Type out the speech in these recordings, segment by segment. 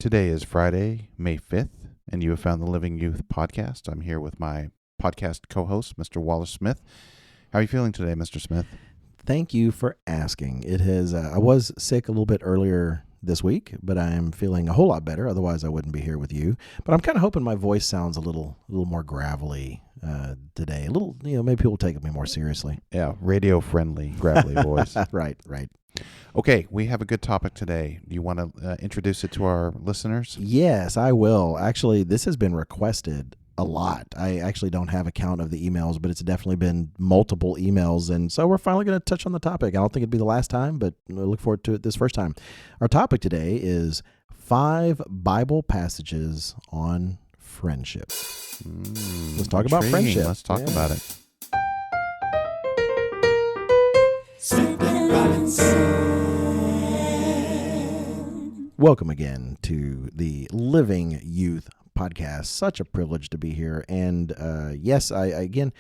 Today is Friday, May 5th, and you have found the Living Youth Podcast. I'm here with my podcast co-host, Mr. Wallace Smith. How are you feeling today, Mr. Smith? Thank you for asking. It has. I was sick a little bit earlier this week, but I am feeling a whole lot better. Otherwise, I wouldn't be here with you. But I'm kind of hoping my voice sounds a little more gravelly today. A little, maybe people take me more seriously. Yeah, radio-friendly, gravelly voice. Right. Okay, we have a good topic today. Do you want to introduce it to our listeners? Yes, I will. Actually, this has been requested a lot. I actually don't have a count of the emails, but it's definitely been multiple emails. And so we're finally going to touch on the topic. I don't think it'd be the last time, but I look forward to it this first time. Our topic today is 5 Bible passages on friendship. Let's talk about friendship. Let's talk about it. Welcome again to the Living Youth Podcast. Such a privilege to be here. And yes, I again,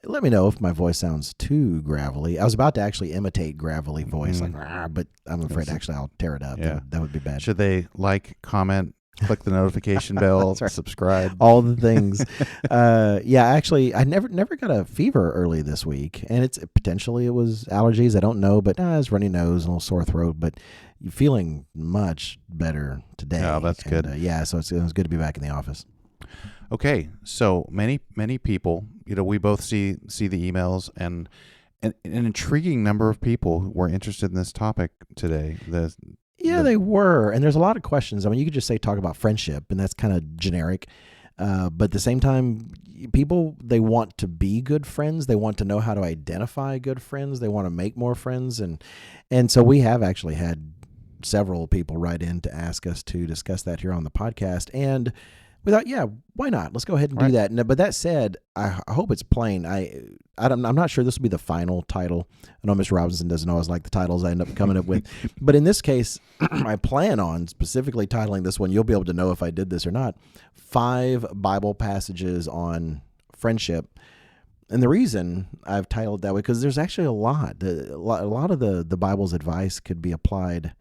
let me know if my voice sounds too gravelly. I was about to actually imitate gravelly voice, but I'm afraid actually I'll tear it up. Yeah. That would be bad. Should they like, click the notification bell, That's right. subscribe? All the things. Actually, I never got a fever early this week, and potentially it was allergies. I don't know, but it's runny nose and a little sore throat. But feeling much better today. Oh, that's good. So it was good to be back in the office. Okay, so many people, we both see the emails, and an intriguing number of people who were interested in this topic today. They were. And there's a lot of questions. I mean, you could just say talk about friendship, and that's kind of generic. But at the same time, people, they want to be good friends. They want to know how to identify good friends. They want to make more friends. And so we have actually had several people write in to ask us to discuss that here on the podcast. And we thought, why not? Let's go ahead and do that. But that said, I hope it's plain. I'm not sure this will be the final title. I know Mr. Robinson doesn't always like the titles I end up coming up with. But in this case, I plan on specifically titling this one. You'll be able to know if I did this or not. 5 Bible passages on friendship. And the reason I've titled it that way, because there's actually a lot of the Bible's advice could be applied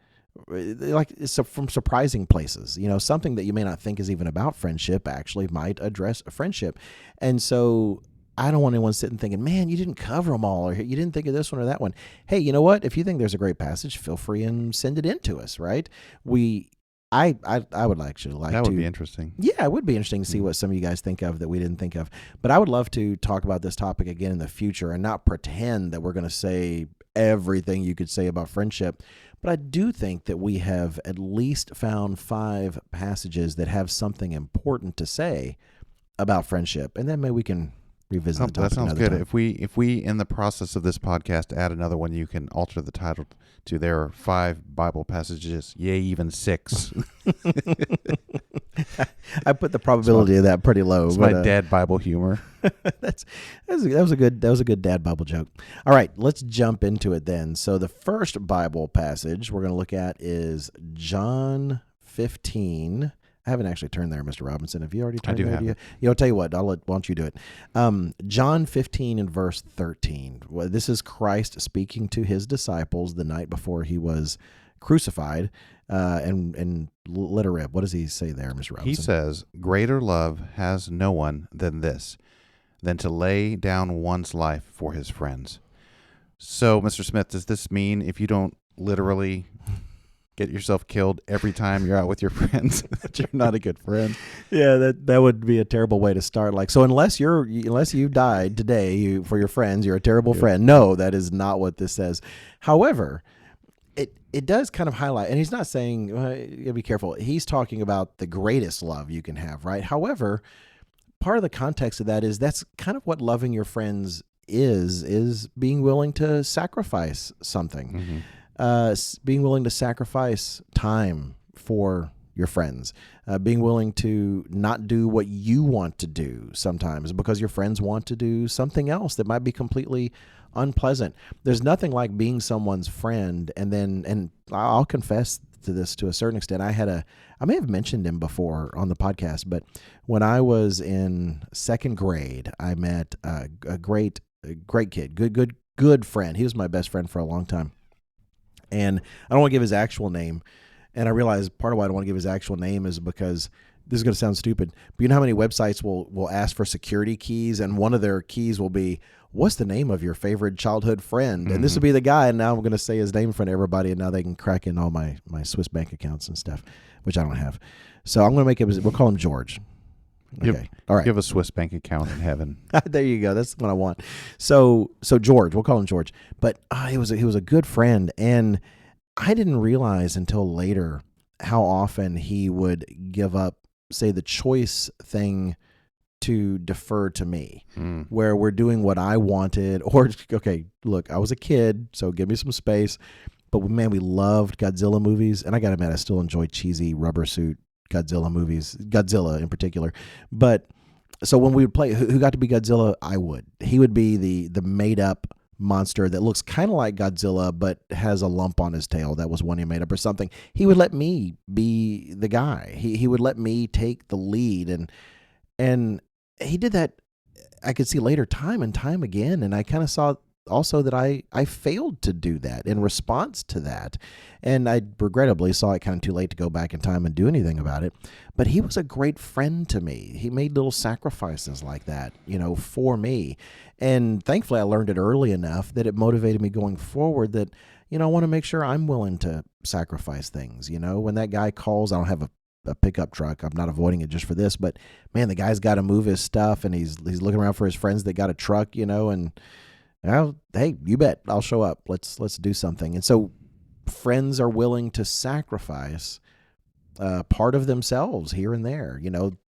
from surprising places. Something that you may not think is even about friendship actually might address friendship. And so I don't want anyone sitting thinking, man, you didn't cover them all, or you didn't think of this one or that one. Hey, you know what? If you think there's a great passage, feel free and send it in to us, right? I would actually like to. That would be interesting. Yeah, it would be interesting to see what some of you guys think of that we didn't think of. But I would love to talk about this topic again in the future and not pretend that we're going to say everything you could say about friendship. But I do think that we have at least found 5 passages that have something important to say about friendship. And then maybe we can revisit the topic. That sounds another good. time. If we in the process of this podcast add another one, you can alter the title to there are 5 Bible passages, yea, even 6. I put the probability of that pretty low. It's my dad Bible humor. that was a good dad Bible joke. All right, let's jump into it then. So the first Bible passage we're going to look at is John 15. I haven't actually turned there, Mr. Robinson. Have you already turned there? I do have. I'll tell you what. Why don't you do it? John 15 and verse 13. Well, this is Christ speaking to his disciples the night before he was crucified. And let her rip. What does he say there, Mr. Robinson? He says, "Greater love has no one than this, than to lay down one's life for his friends." So, Mr. Smith, does this mean if you don't literally get yourself killed every time you're out with your friends, that you're not a good friend? Yeah, that would be a terrible way to start. So unless you died today for your friends, you're a terrible friend. No, that is not what this says. However, it does kind of highlight, and he's not saying, you gotta be careful. He's talking about the greatest love you can have, right? However, part of the context of that is that's kind of what loving your friends is being willing to sacrifice something. Being willing to sacrifice time for your friends, being willing to not do what you want to do sometimes because your friends want to do something else that might be completely unpleasant. There's nothing like being someone's friend. And I'll confess to this to a certain extent. I may have mentioned him before on the podcast, but when I was in 2nd grade, I met a great kid, good friend. He was my best friend for a long time. And I don't want to give his actual name. And I realized part of why I don't want to give his actual name is because this is going to sound stupid, but you know how many websites will ask for security keys, and one of their keys will be, what's the name of your favorite childhood friend? And this will be the guy, and now I'm going to say his name in front of everybody, and now they can crack in all my Swiss bank accounts and stuff, which I don't have. So I'm going to make it, we'll call him George. Okay. All right. You have a Swiss bank account in heaven. There you go. That's what I want. So George, we'll call him George. But he was a good friend, and I didn't realize until later how often he would give up, say, the choice thing to defer to me, where we're doing what I wanted. Or, okay, look, I was a kid, so give me some space. But man, we loved Godzilla movies, and I got to admit, I still enjoy cheesy rubber suit Godzilla movies, Godzilla in particular. But so when we would play, who got to be Godzilla? I would. He would be the made up monster that looks kind of like Godzilla but has a lump on his tail. That was one he made up or something. He would let me be the guy. He would let me take the lead, and he did that. I could see later time and time again, and I kind of saw also that I failed to do that in response to that. And I regrettably saw it kind of too late to go back in time and do anything about it. But he was a great friend to me. He made little sacrifices like that, for me. And thankfully I learned it early enough that it motivated me going forward that, I want to make sure I'm willing to sacrifice things. When that guy calls, I don't have a pickup truck. I'm not avoiding it just for this, but man, the guy's got to move his stuff, and he's looking around for his friends that got a truck, and hey, you bet I'll show up. Let's do something. And so friends are willing to sacrifice part of themselves here and there,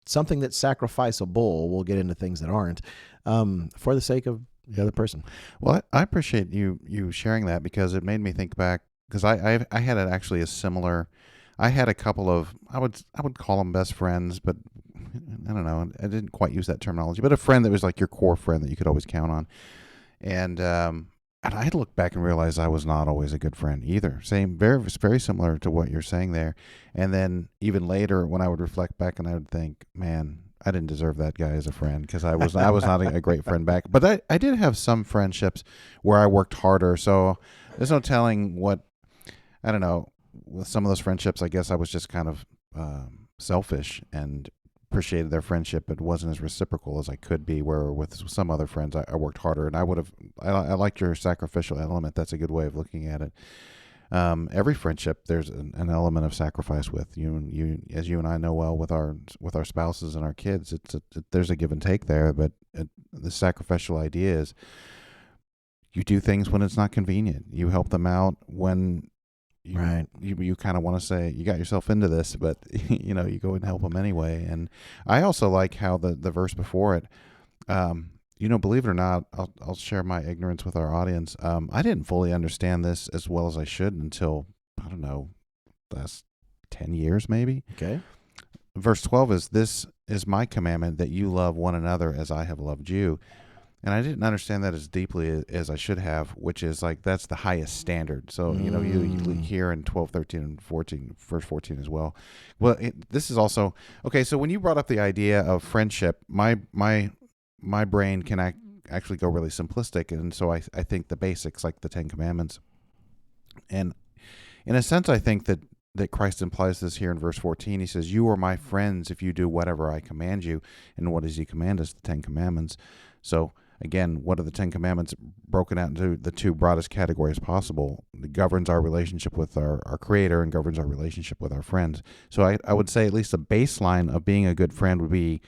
something that's sacrificable. We'll get into things that aren't, for the sake of the other person. Well, I appreciate you sharing that, because it made me think back, because I had actually a similar, I had a couple of, I would call them best friends, but I don't know, I didn't quite use that terminology, but a friend that was like your core friend that you could always count on. And I had to look back and realize I was not always a good friend either. Same, very, very similar to what you're saying there. And then even later, when I would reflect back, and I would think, man, I didn't deserve that guy as a friend, because I was not a great friend back. But I did have some friendships where I worked harder. So there's no telling what, I don't know, with some of those friendships, I guess I was just kind of selfish and appreciated their friendship, but wasn't as reciprocal as I could be, where with some other friends I worked harder, and I liked your sacrificial element. That's a good way of looking at it. Every friendship, there's an element of sacrifice with you, as you and I know well, with our spouses and our kids. There's a give and take there, but the sacrificial idea is you do things when it's not convenient. You help them out when you kind of want to say you got yourself into this, but you go and help them anyway. And I also like how the verse before it, believe it or not, I'll share my ignorance with our audience. I didn't fully understand this as well as I should until, I don't know, last 10 years maybe. Okay. Verse 12 is, this is my commandment, that you love one another as I have loved you. And I didn't understand that as deeply as I should have, which is like, that's the highest standard. So, you hear in 12, 13, and 14, verse 14 as well. Well, this is also, okay, so when you brought up the idea of friendship, my brain can actually go really simplistic. And so I think the basics, like the 10 Commandments. And in a sense, I think that Christ implies this here in verse 14. He says, you are my friends if you do whatever I command you. And what does he command us? The 10 Commandments. So, again, what are the 10 Commandments broken out into the two broadest categories possible? It governs our relationship with our Creator and governs our relationship with our friends. So I would say at least a baseline of being a good friend would be,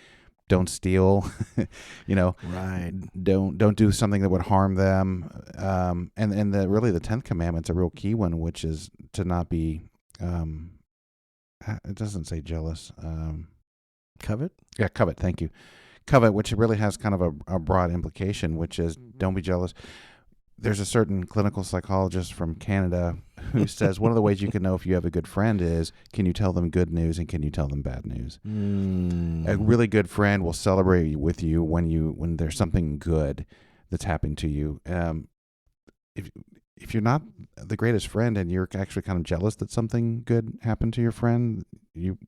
don't steal, right? Don't do something that would harm them. And really the 10th Commandment's a real key one, which is to not be, it doesn't say jealous. Covet? Yeah, covet. Thank you. Covet, which really has kind of a broad implication, which is don't be jealous. There's a certain clinical psychologist from Canada who says one of the ways you can know if you have a good friend is, can you tell them good news and can you tell them bad news? A really good friend will celebrate with you when there's something good that's happening to you. If you're not the greatest friend and you're actually kind of jealous that something good happened to your friend,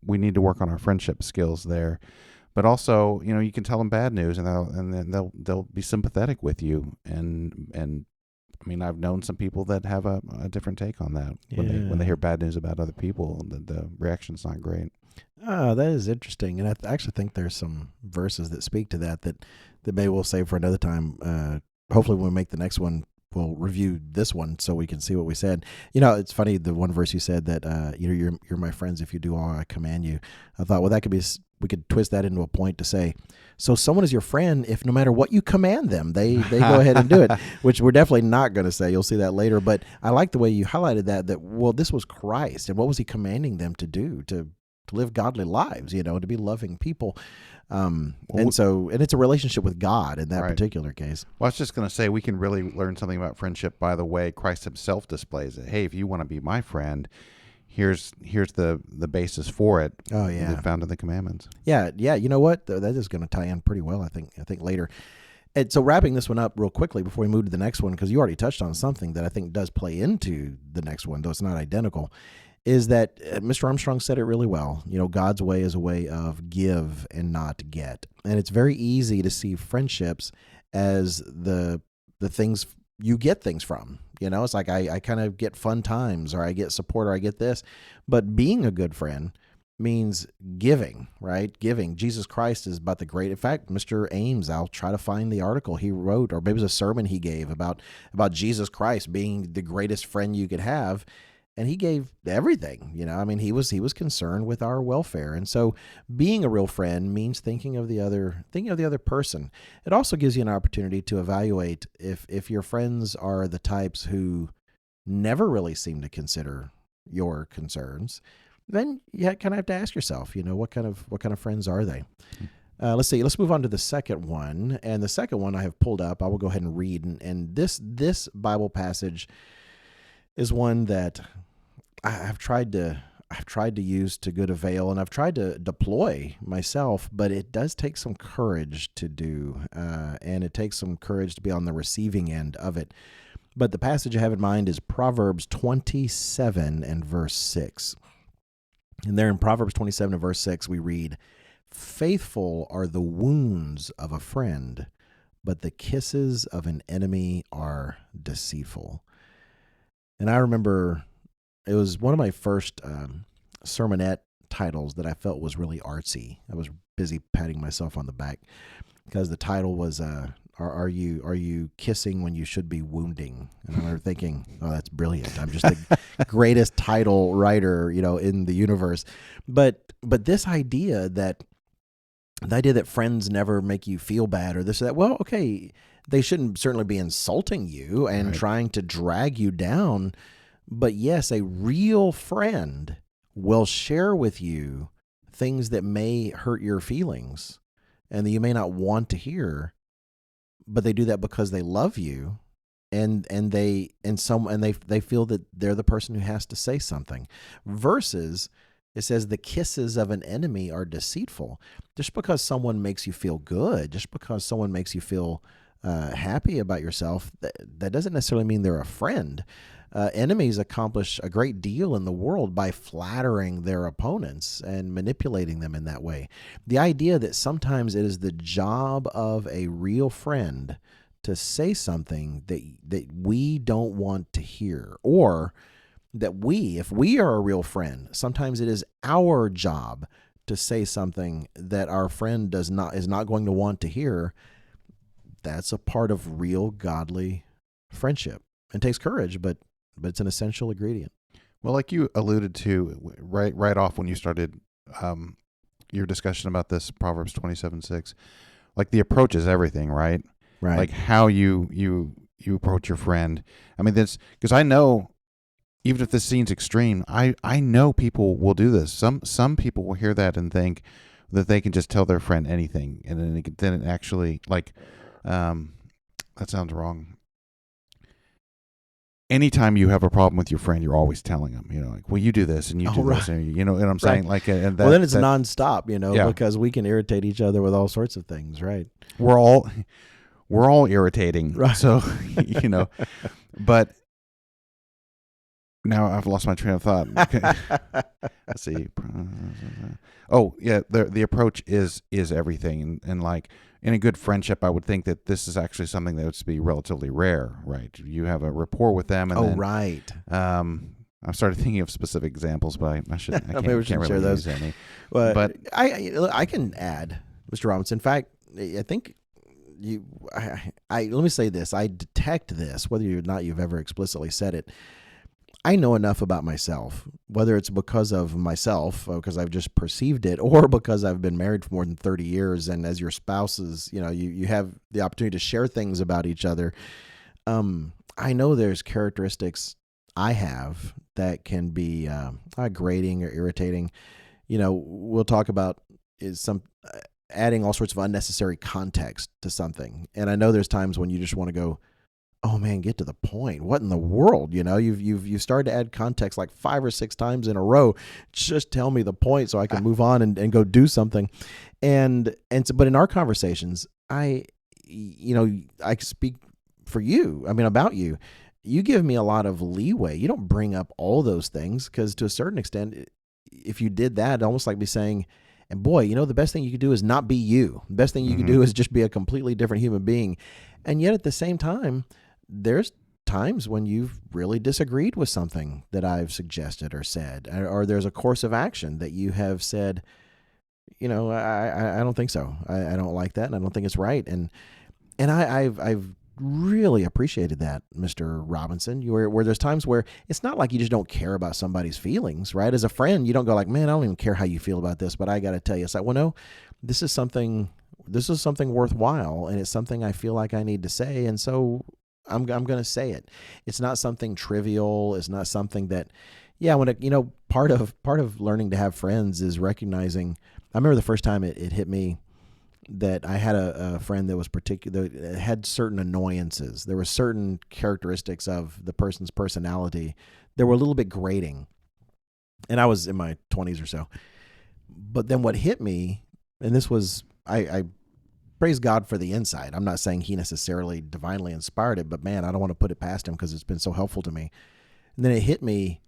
we need to work on our friendship skills there. But also, you can tell them bad news, and they'll be sympathetic with you and I mean, I've known some people that have a different take on that. When they hear bad news about other people, the reaction's not great. Oh, that is interesting, and I actually think there's some verses that speak to that maybe we'll save for another time. Hopefully, when we make the next one, we'll review this one so we can see what we said. It's funny, the one verse you said that you're my friends if you do all I command you. I thought, well, that could be, we could twist that into a point to say, so someone is your friend if no matter what you command them, they go ahead and do it, which we're definitely not going to say. You'll see that later. But I like the way you highlighted that, well, this was Christ, and what was he commanding them to do? To live godly lives, to be loving people. And it's a relationship with God in that particular case. Well, I was just going to say, we can really learn something about friendship by the way Christ himself displays it. Hey, if you want to be my friend, here's the basis for it. Oh, yeah. Found in the commandments. Yeah. You know what? That is going to tie in pretty well, I think later. And so wrapping this one up real quickly before we move to the next one, because you already touched on something that I think does play into the next one, though it's not identical, is that Mr. Armstrong said it really well. God's way is a way of give and not get. And it's very easy to see friendships as the things you get things from. It's like I kind of get fun times, or I get support, or I get this. But being a good friend means giving, right? Giving. Jesus Christ is about the great. In fact, Mr. Ames, I'll try to find the article he wrote, or maybe it was a sermon he gave about Jesus Christ being the greatest friend you could have. And he gave everything, he was concerned with our welfare. And so being a real friend means thinking of the other person. It also gives you an opportunity to evaluate if your friends are the types who never really seem to consider your concerns, then you kind of have to ask yourself, what kind of friends are they? Let's see. Let's move on to the second one. And the second one I have pulled up. I will go ahead and read. And this Bible passage is one that I've tried to use to good avail, and I've tried to deploy myself, but it does take some courage to do, and it takes some courage to be on the receiving end of it. But the passage I have in mind is Proverbs 27 and verse 6. And there in Proverbs 27 and verse 6, we read, "Faithful are the wounds of a friend, but the kisses of an enemy are deceitful." And I remember it was one of my first sermonette titles that I felt was really artsy. I was busy patting myself on the back because the title was "Are you kissing when you should be wounding?" And I remember thinking, "Oh, that's brilliant! I'm just the greatest title writer, in the universe." But this idea that friends never make you feel bad or this or that. Well, okay. They shouldn't certainly be insulting you and trying to drag you down. But yes, a real friend will share with you things that may hurt your feelings and that you may not want to hear, but they do that because they love you and they feel that they're the person who has to say something. Versus it says the kisses of an enemy are deceitful. Just because someone makes you feel good, just because someone makes you feel happy about yourself, that doesn't necessarily mean they're a friend. Enemies accomplish a great deal in the world by flattering their opponents and manipulating them in that way. The idea that sometimes it is the job of a real friend to say something that we don't want to hear, or that if we are a real friend, sometimes it is our job to say something that our friend is not going to want to hear. That's a part of real godly friendship. It takes courage, but it's an essential ingredient. Well, like you alluded to right off when you started your discussion about this Proverbs 27:6, like the approach is everything, right? Right. Like how you approach your friend. I mean, this, because I know, even if this seems extreme, I know people will do this. Some people will hear that and think that they can just tell their friend anything, and then it actually, like, that sounds wrong. Anytime you have a problem with your friend, you're always telling them, like, well, you do this and you do this, and you know what I'm saying? Like, and that, well, then it's nonstop, because we can irritate each other with all sorts of things, right? We're all irritating, right? So, but Now I've lost my train of thought. Okay. Let's see. Oh yeah, the approach is everything, and like in a good friendship, I would think that this is actually something that would be relatively rare, right? You have a rapport with them, and Oh, then right. I started thinking of specific examples, but I should I Maybe we can't shouldn't share really those. use any. Well, But I can add, Mr. Robinson. In fact, I think let me say this. I detect this, whether or not you've ever explicitly said it. I know enough about myself, whether it's because of myself, because I've just perceived it, or because I've been married for more than 30 years. And as your spouses, you have the opportunity to share things about each other. I know there's characteristics I have that can be grating or irritating. We'll talk about adding all sorts of unnecessary context to something. And I know there's times when you just want to go, oh man, get to the point. What in the world? You've started to add context like 5 or 6 times in a row. Just tell me the point so I can move on and go do something. But in our conversations, I speak for you. I mean, about you. You give me a lot of leeway. You don't bring up all those things because to a certain extent, if you did that, it'd almost like me saying, and boy, the best thing you could do is not be you. The best thing you could do is just be a completely different human being. And yet at the same time, there's times when you've really disagreed with something that I've suggested or said, or there's a course of action that you have said, I don't think so. I don't like that, and I don't think it's right. And I've really appreciated that, Mr. Robinson. Where there's times where it's not like you just don't care about somebody's feelings, right? As a friend, you don't go like, man, I don't even care how you feel about this, but I got to tell you, it's like, well, no, this is something worthwhile, and it's something I feel like I need to say, and so I'm going to say it. It's not something trivial. It's not something that, part of learning to have friends is recognizing. I remember the first time it hit me that I had a friend that was had certain annoyances. There were certain characteristics of the person's personality that were a little bit grating, and I was in my 20s or so. But then what hit me, and this was, I praise God for the insight. I'm not saying he necessarily divinely inspired it, but man, I don't want to put it past him because it's been so helpful to me. And then it hit me,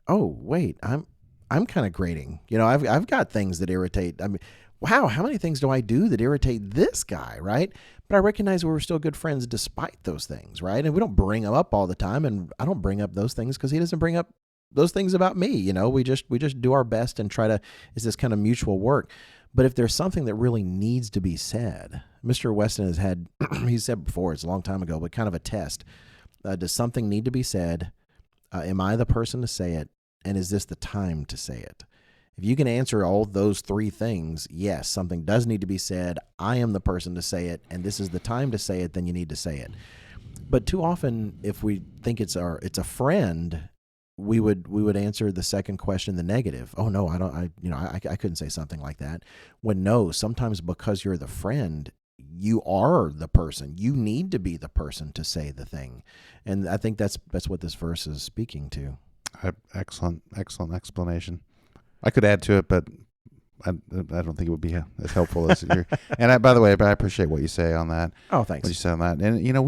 oh wait, I'm kind of grating. I've got things that irritate. I mean, wow, how many things do I do that irritate this guy, right? But I recognize we're still good friends despite those things, right? And we don't bring them up all the time, and I don't bring up those things because he doesn't bring up those things about me. We just do our best and try to. It's this kind of mutual work. But if there's something that really needs to be said, Mr. Weston has had, he said before, it's a long time ago, but kind of a test. Does something need to be said? Am I the person to say it? And is this the time to say it? If you can answer all those 3 things, yes, something does need to be said. I am the person to say it, and this is the time to say it, then you need to say it. But too often, if we think it's a friend, we would answer the second question the negative. Oh no, I couldn't say something like that. When no, sometimes because you're the friend, you are the person. You need to be the person to say the thing. And I think that's what this verse is speaking to. Excellent explanation. I could add to it, but I don't think it would be as helpful as your. And by the way, I appreciate what you say on that. Oh, thanks. What you said on that, and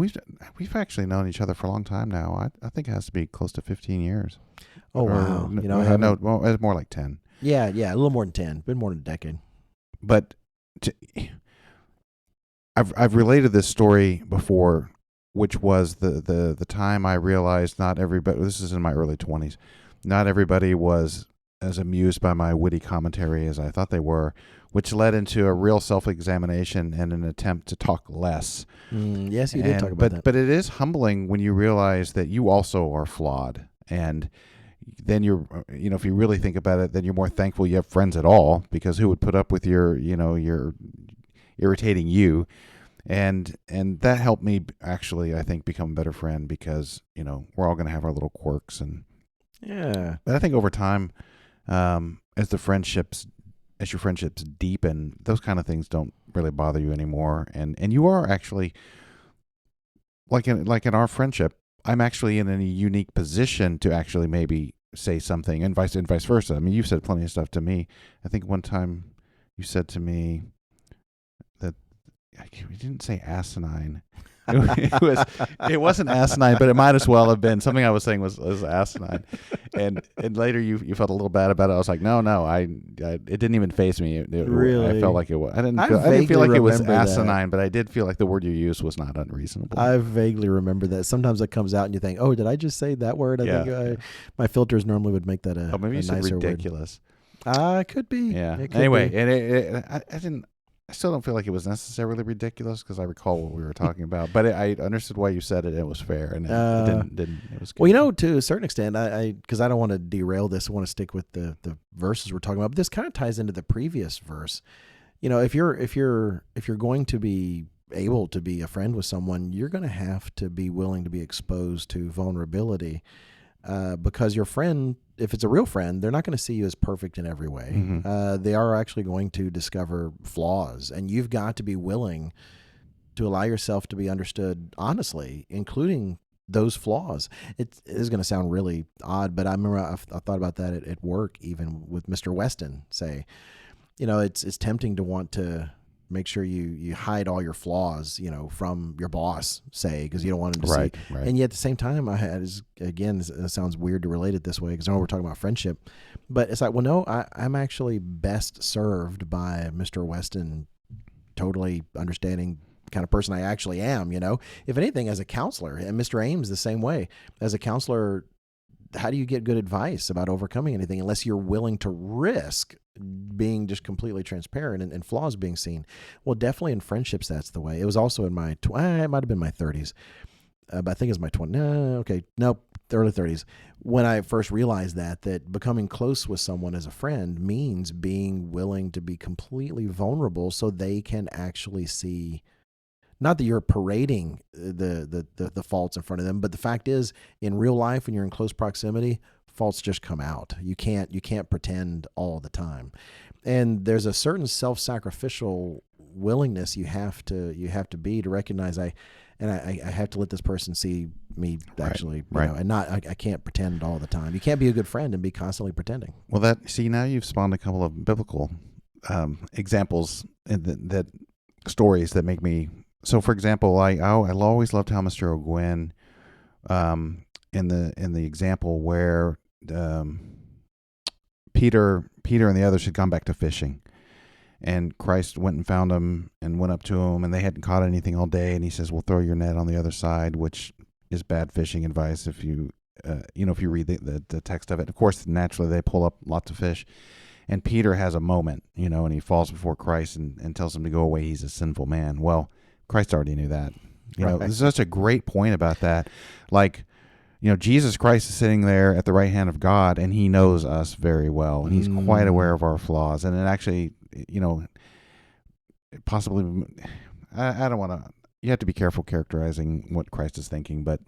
we've actually known each other for a long time now. I think it has to be close to 15 years. Oh wow! It's more like 10. Yeah, a little more than 10. Been more than a decade. But I've related this story before, which was the time I realized not everybody. This is in my early 20s. Not everybody was as amused by my witty commentary as I thought they were, which led into a real self-examination and an attempt to talk less. Yes, you did talk about that. But it is humbling when you realize that you also are flawed. And then you're, if you really think about it, then you're more thankful you have friends at all, because who would put up with your irritating you? And that helped me actually, I think, become a better friend, because, we're all going to have our little quirks. And yeah. But I think over time, as your friendships deepen, those kind of things don't really bother you anymore. And you are actually, like in our friendship, I'm actually in a unique position to actually maybe say something, and vice versa. I mean, you've said plenty of stuff to me. I think one time you said to me that, we didn't say asinine. It wasn't asinine, but it might as well have been. Something I was saying was asinine, and later you felt a little bad about it. I was like, no, it didn't even faze me. Really? I felt like it was. I didn't vaguely feel like it was remember that. asinine, but I did feel like the word you used was not unreasonable. I vaguely remember that. Sometimes it comes out and you think, oh, did I just say that word? I think my filters normally would make that a, maybe a you said nicer ridiculous. Word. Could be. Yeah. It could Anyway, be. and I didn't. I still don't feel like it was necessarily ridiculous because I recall what we were talking about. But I understood why you said it. It was fair, and it didn't. It was good. Well, to a certain extent, because I don't want to derail this. I want to stick with the verses we're talking about. But this kind of ties into the previous verse. If you're going to be able to be a friend with someone, you're going to have to be willing to be exposed to vulnerability, because your friend, if it's a real friend, they're not going to see you as perfect in every way. Mm-hmm. They are actually going to discover flaws, and you've got to be willing to allow yourself to be understood honestly, including those flaws. It is going to sound really odd, but I remember I thought about that at work, even with Mr. Weston. Say, it's tempting to want to make sure you hide all your flaws, from your boss, say, because you don't want him to see. Right. And yet at the same time, it sounds weird to relate it this way because I know we're talking about friendship, but it's like, well, no, I'm actually best served by Mr. Weston totally understanding kind of person I actually am. If anything, as a counselor, and Mr. Ames the same way, as a counselor, how do you get good advice about overcoming anything unless you're willing to risk being just completely transparent and flaws being seen? Well, definitely in friendships, that's the way. It was also in my, it might have been my 30s, but I think it's my 20s. The early 30s, when I first realized that becoming close with someone as a friend means being willing to be completely vulnerable so they can actually see. Not that you're parading the faults in front of them, but the fact is, in real life, when you're in close proximity, faults just come out. You can't pretend all the time, and there's a certain self-sacrificial willingness you have to be to recognize I have to let this person see me actually, and not I can't pretend all the time. You can't be a good friend and be constantly pretending. Well, now you've spawned a couple of biblical examples that stories that make me. So, for example, I always loved how Mr. O'Gwen, in the example where Peter and the others had gone back to fishing, and Christ went and found them and went up to them, and they hadn't caught anything all day, and he says, "Well, throw your net on the other side," which is bad fishing advice if you read the text of it. Of course, naturally they pull up lots of fish. And Peter has a moment, and he falls before Christ and tells him to go away. He's a sinful man. Well, Christ already knew that. There's such a great point about that. Like, Jesus Christ is sitting there at the right hand of God, and he knows us very well, and he's quite aware of our flaws. And it actually, possibly, I don't want to. You have to be careful characterizing what Christ is thinking, but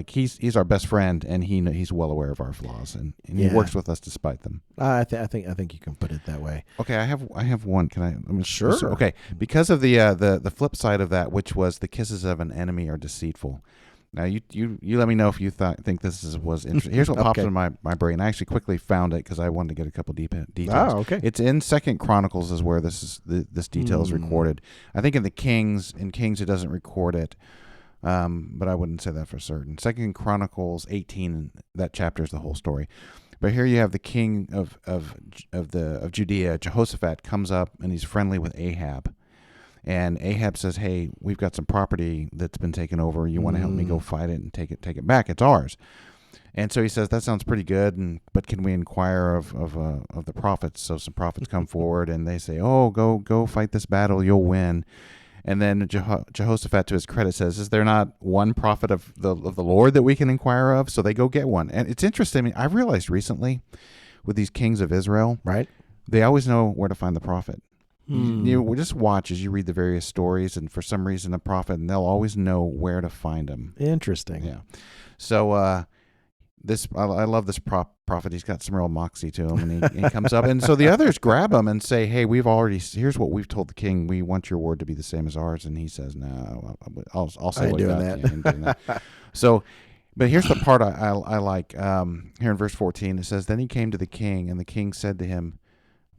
he's our best friend, and he's well aware of our flaws, and he works with us despite them. I think you can put it that way. Okay, I have one. Can I? Sure. Okay, because of the flip side of that, which was the kisses of an enemy are deceitful. Now you let me know if you think this was interesting. Here's what popped into my brain. I actually quickly found it because I wanted to get a couple details. Oh, okay. It's in 2 Chronicles is where this detail is recorded. I think in Kings it doesn't record it, but I wouldn't say that for certain. 2 Chronicles 18, that chapter is the whole story. But here you have the king of Judea, Jehoshaphat, comes up and he's friendly with Ahab. And Ahab says, "Hey, we've got some property that's been taken over. You want to help me go fight it and take it back? It's ours." And so he says, "That sounds pretty good. But can we inquire of the prophets?" So some prophets come forward and they say, "Oh, go fight this battle. You'll win." And then Jehoshaphat, to his credit, says, "Is there not one prophet of the Lord that we can inquire of?" So they go get one. And it's interesting. I mean, I realized recently with these kings of Israel, right? They always know where to find the prophet. You just watch as you read the various stories, and for some reason, a prophet, and they'll always know where to find him. Interesting. Yeah. So I love this prophet. He's got some real moxie to him, and he comes up, and so the others grab him and say, "Hey, here's what we've told the king. We want your word to be the same as ours." And he says, "No, I'll say what God ain't doing that." So, but here's the part I like. Here in verse 14, it says, "Then he came to the king, and the king said to him,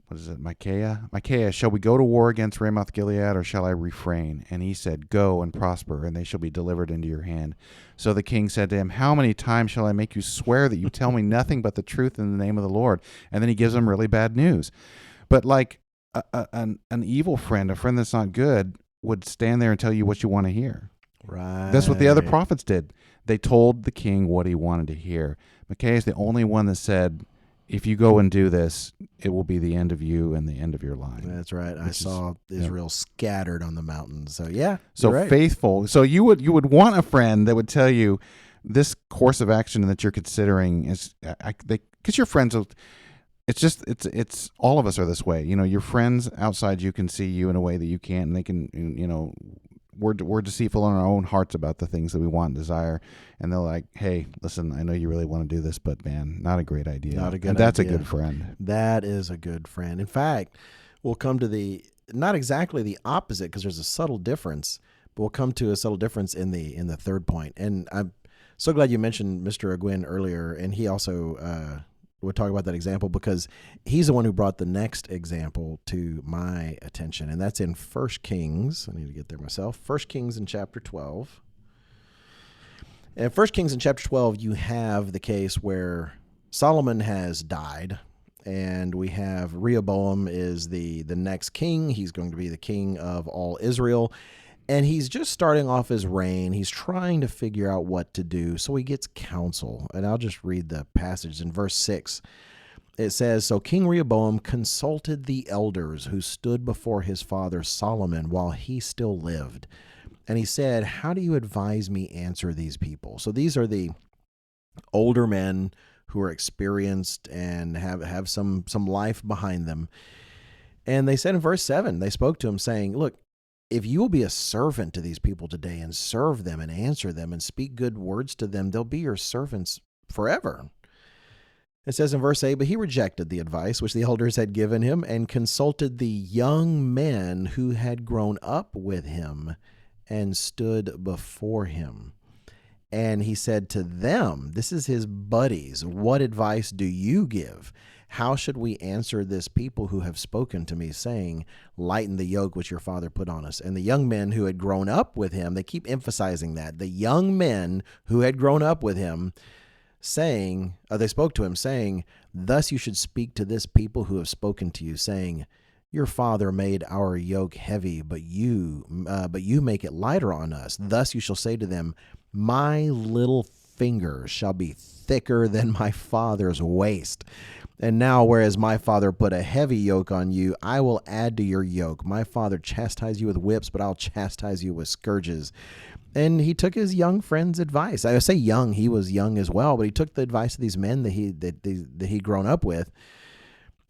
what is it, Micaiah? Micaiah, shall we go to war against Ramoth Gilead, or shall I refrain? And he said, Go and prosper, and they shall be delivered into your hand. So the king said to him, How many times shall I make you swear that you tell me nothing but the truth in the name of the Lord? And then he gives him really bad news. But like an evil friend, a friend that's not good, would stand there and tell you what you want to hear. Right. That's what the other prophets did. They told the king what he wanted to hear. Micaiah is the only one that said, if you go and do this, it will be the end of you and the end of your line. That's right. I saw Israel scattered on the mountains. So yeah. So right. faithful. So you would want a friend that would tell you this course of action that you're considering is because your friends will. It's all of us are this way. Your friends outside you can see you in a way that you can't, and they can, we're deceitful in our own hearts about the things that we want and desire, and they're like, hey, listen, I know you really want to do this, but man, not a great idea. Not a good and that's idea. a good friend. That is a good friend. In fact, we'll come to not exactly the opposite, because there's a subtle difference, but we'll come to a subtle difference in the third point. And I'm so glad you mentioned Mr. Aguin earlier, and he also would talk about that example, because he's the one who brought the next example to my attention, and that's in 1 Kings. I need to get there myself. 1 Kings in chapter 12. In 1 Kings in chapter 12, you have the case where Solomon has died, and we have Rehoboam is the next king. He's going to be the king of all Israel. And he's just starting off his reign. He's trying to figure out what to do. So he gets counsel. And I'll just read the passage in verse 6. It says, So King Rehoboam consulted the elders who stood before his father Solomon while he still lived. And he said, How do you advise me answer these people? So these are the older men who are experienced and have some life behind them. And they said in verse 7, they spoke to him saying, Look, if you will be a servant to these people today and serve them and answer them and speak good words to them, they'll be your servants forever. It says in verse 8, But he rejected the advice which the elders had given him and consulted the young men who had grown up with him and stood before him. And he said to them, this is his buddies, What advice do you give? How should we answer this people who have spoken to me, saying, Lighten the yoke which your father put on us? And the young men who had grown up with him, they keep emphasizing that, the young men who had grown up with him, they spoke to him, saying, Thus you should speak to this people who have spoken to you, saying, Your father made our yoke heavy, but you make it lighter on us. Thus you shall say to them, My little finger shall be thicker than my father's waist. And now, whereas my father put a heavy yoke on you, I will add to your yoke. My father chastised you with whips, but I'll chastise you with scourges. And he took his young friend's advice. I say young, he was young as well, but he took the advice of these men that he'd grown up with,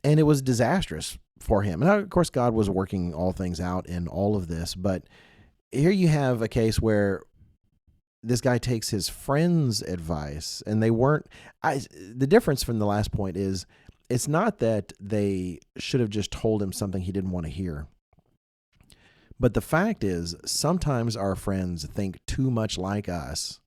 and it was disastrous for him. And of course, God was working all things out in all of this, but here you have a case where this guy takes his friend's advice, and they weren't. The difference from the last point is it's not that they should have just told him something he didn't want to hear. But the fact is, sometimes our friends think too much like us,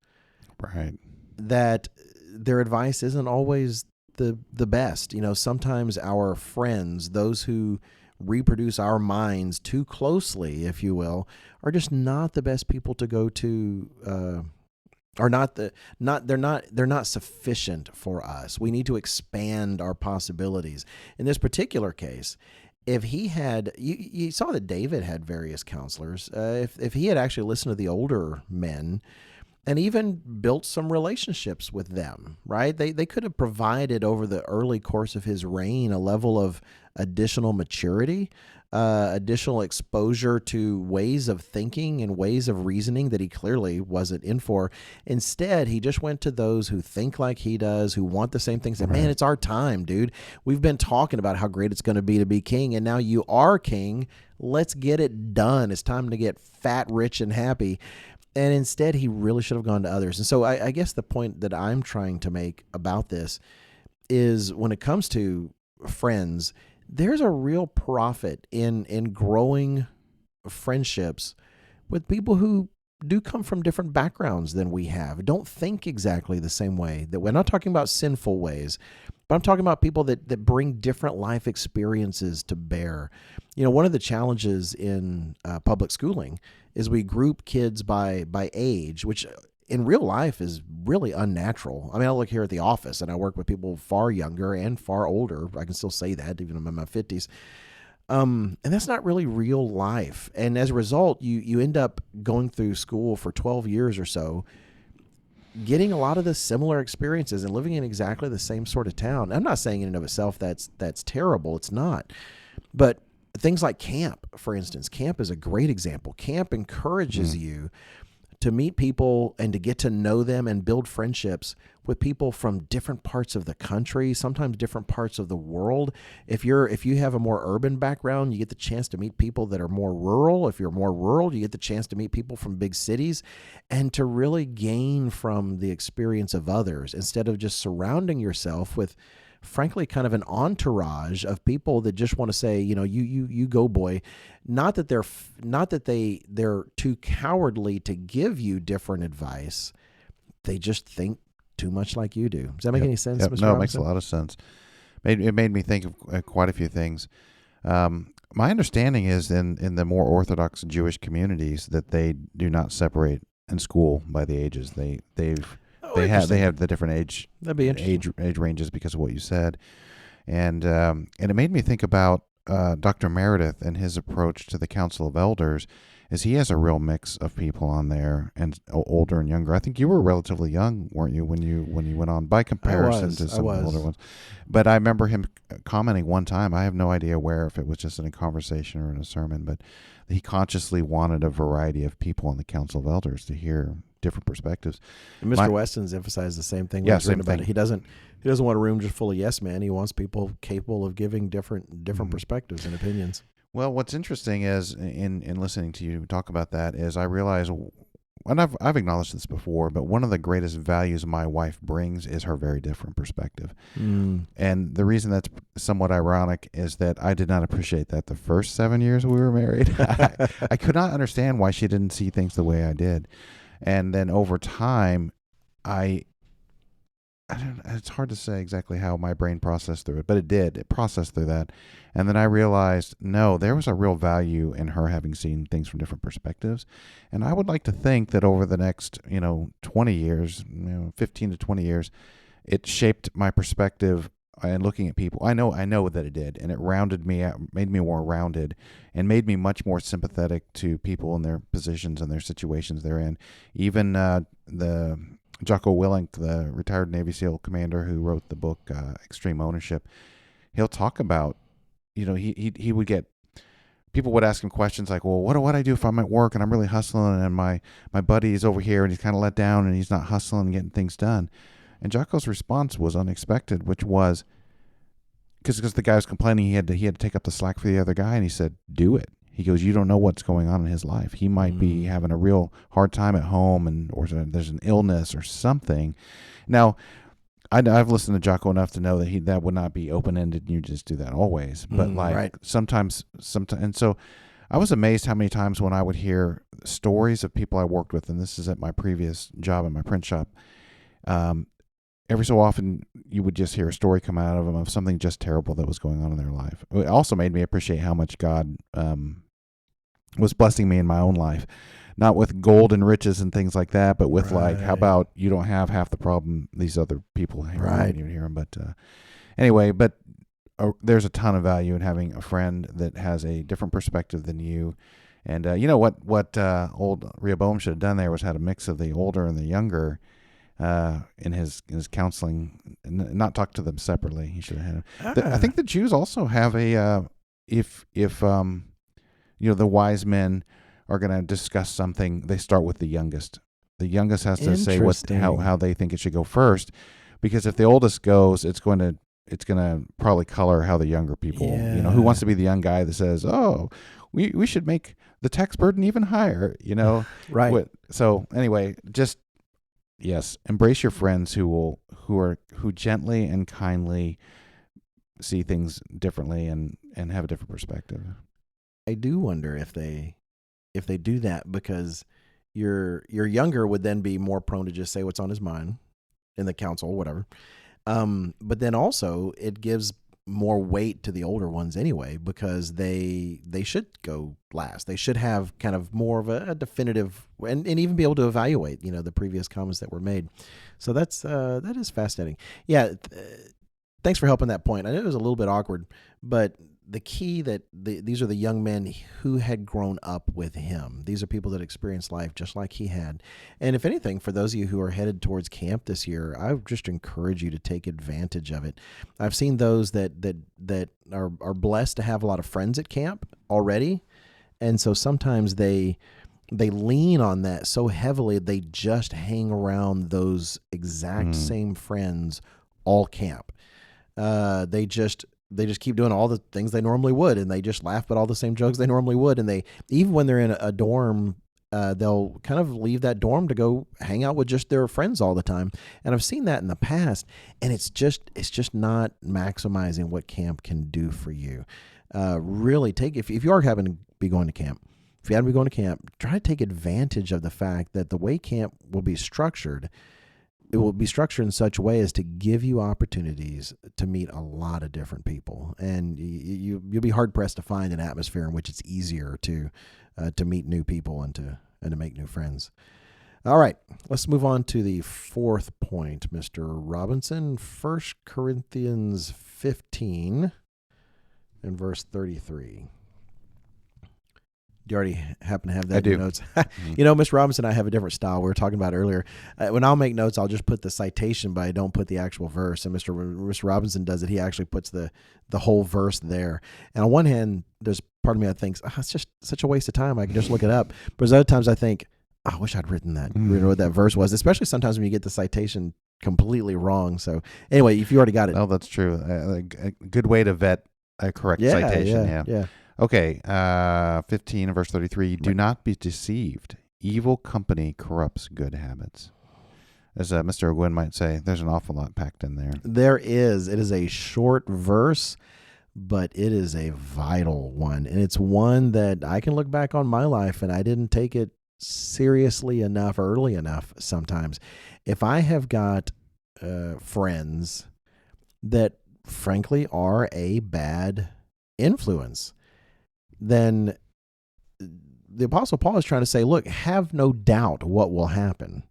right? That their advice isn't always the best. Sometimes our friends, those who reproduce our minds too closely, if you will, are just not the best people to go to. They're not sufficient for us. We need to expand our possibilities. In this particular case, if he had, you saw that David had various counselors. If he had actually listened to the older men and even built some relationships with them, right? They could have provided over the early course of his reign a level of additional maturity, additional exposure to ways of thinking and ways of reasoning that he clearly wasn't in for. Instead, he just went to those who think like he does, who want the same things. And man, it's our time, dude. We've been talking about how great it's going to be king, and now you are king. Let's get it done. It's time to get fat, rich, and happy. And instead, he really should have gone to others. And so I guess the point that I'm trying to make about this is when it comes to friends, there's a real profit in growing friendships with people who do come from different backgrounds than we have, don't think exactly the same way. That we're not talking about sinful ways, But I'm talking about people that bring different life experiences to bear. One of the challenges in public schooling is we group kids by age, which in real life is really unnatural. I mean, I look here at the office and I work with people far younger and far older. I can still say that even if I'm in my 50s. And that's not really real life. And as a result, you end up going through school for 12 years or so, getting a lot of the similar experiences and living in exactly the same sort of town. I'm not saying in and of itself that's terrible. It's not. But things like camp, for instance, camp is a great example. Camp encourages you to meet people and to get to know them and build friendships with people from different parts of the country, sometimes different parts of the world. If you have a more urban background, you get the chance to meet people that are more rural. If you're more rural, you get the chance to meet people from big cities and to really gain from the experience of others instead of just surrounding yourself with, frankly, kind of an entourage of people that just want to say, you go, boy. Not that they're too cowardly to give you different advice. They just think too much like you do. Does that make any sense, Yep. Mr. No, Robinson? it makes a lot of sense. It made me think of quite a few things. My understanding is in the more Orthodox Jewish communities that they do not separate in school by the ages. They have the different That'd be interesting. age ranges because of what you said, and it made me think about Dr. Meredith and his approach to the Council of Elders. Is he has a real mix of people on there, and older and younger. I think you were relatively young, weren't you, when you went on by comparison to some of the older ones? But I remember him commenting one time. I have no idea if it was just in a conversation or in a sermon, but he consciously wanted a variety of people on the Council of Elders to hear different perspectives. And Mr. Weston's emphasized the same thing. Yeah, same thing. He doesn't want a room just full of yes men. He wants people capable of giving different perspectives and opinions. Well, what's interesting is in listening to you talk about that is I realize, and I've acknowledged this before, but one of the greatest values my wife brings is her very different perspective. And the reason that's somewhat ironic is that I did not appreciate that the first 7 years we were married. I could not understand why she didn't see things the way I did. And then over time, it's hard to say exactly how my brain processed through it, but it did. It processed through that. And then I realized, no, there was a real value in her having seen things from different perspectives. And I would like to think that over the next, 20 years, 15 to 20 years, it shaped my perspective and looking at people. I know that it did. And it rounded me out, made me more rounded, and made me much more sympathetic to people in their positions and their situations they're in. Even the Jocko Willink, the retired Navy SEAL commander who wrote the book Extreme Ownership, he'll talk about, he would get, people would ask him questions like, well, what do I do if I'm at work and I'm really hustling and my buddy is over here and he's kind of let down and he's not hustling and getting things done? And Jocko's response was unexpected, which was, because the guy was complaining he had to take up the slack for the other guy, and he said, do it. He goes, you don't know what's going on in his life. He might be having a real hard time at home, or there's an illness or something. Now, I've listened to Jocko enough to know that would not be open-ended and you just do that always. But right. sometimes, and so I was amazed how many times when I would hear stories of people I worked with, and this is at my previous job at my print shop, every so often you would just hear a story come out of them of something just terrible that was going on in their life. It also made me appreciate how much God was blessing me in my own life, not with gold and riches and things like that, but with like, how about you don't have half the problem these other people have. Right. You hear them. But anyway, there's a ton of value in having a friend that has a different perspective than you. And what old Rehoboam should have done there was had a mix of the older and the younger in his counseling, and not talk to them separately. He should have had I think the Jews also have a if the wise men are going to discuss something, they start with the youngest. The youngest has to say how they think it should go first, because if the oldest goes, it's going to probably color how the younger people, who wants to be the young guy that says, oh, we should make the tax burden even higher, Right. So anyway, just, yes, embrace your friends who gently and kindly see things differently and have a different perspective. I do wonder if they do that, because your younger would then be more prone to just say what's on his mind in the council, whatever. But then also it gives more weight to the older ones anyway, because they should go last. They should have kind of more of a definitive and even be able to evaluate, the previous comments that were made. So that is fascinating. Yeah. Thanks for helping that point. I know it was a little bit awkward, but the key that these are the young men who had grown up with him. These are people that experienced life just like he had. And if anything, for those of you who are headed towards camp this year, I would just encourage you to take advantage of it. I've seen those that are blessed to have a lot of friends at camp already. And so sometimes they lean on that so heavily, they just hang around those exact same friends all camp. They just keep doing all the things they normally would, and they just laugh at all the same jokes they normally would. And they, even when they're in a dorm, they'll kind of leave that dorm to go hang out with just their friends all the time. And I've seen that in the past, and it's just not maximizing what camp can do for you. Really if you are having to be going to camp, if you happen to be going to camp, try to take advantage of the fact that the way camp will be structured, it will be structured in such a way as to give you opportunities to meet a lot of different people. And you'll be hard pressed to find an atmosphere in which it's easier to meet new people and to make new friends. All right, let's move on to the fourth point, Mr. Robinson. 1 Corinthians 15 and verse 33. Do you already happen to have that in your notes? Mr. Robinson and I have a different style. We were talking about earlier. When I'll make notes, I'll just put the citation, but I don't put the actual verse. And Mr. Robinson does it. He actually puts the whole verse there. And on one hand, there's part of me that thinks, it's just such a waste of time. I can just look it up. But there's other times I think, I wish I'd written that. Read what that verse was, especially sometimes when you get the citation completely wrong. So anyway, if you already got it. Oh, that's true. A good way to vet a correct citation. Yeah. Okay, 15 verse 33, do not be deceived. Evil company corrupts good habits. As Mr. Ogwyn might say, there's an awful lot packed in there. There is. It is a short verse, but it is a vital one. And it's one that I can look back on my life, and I didn't take it seriously enough, early enough sometimes. If I have got friends that frankly are a bad influence, then the Apostle Paul is trying to say, look, have no doubt what will happen.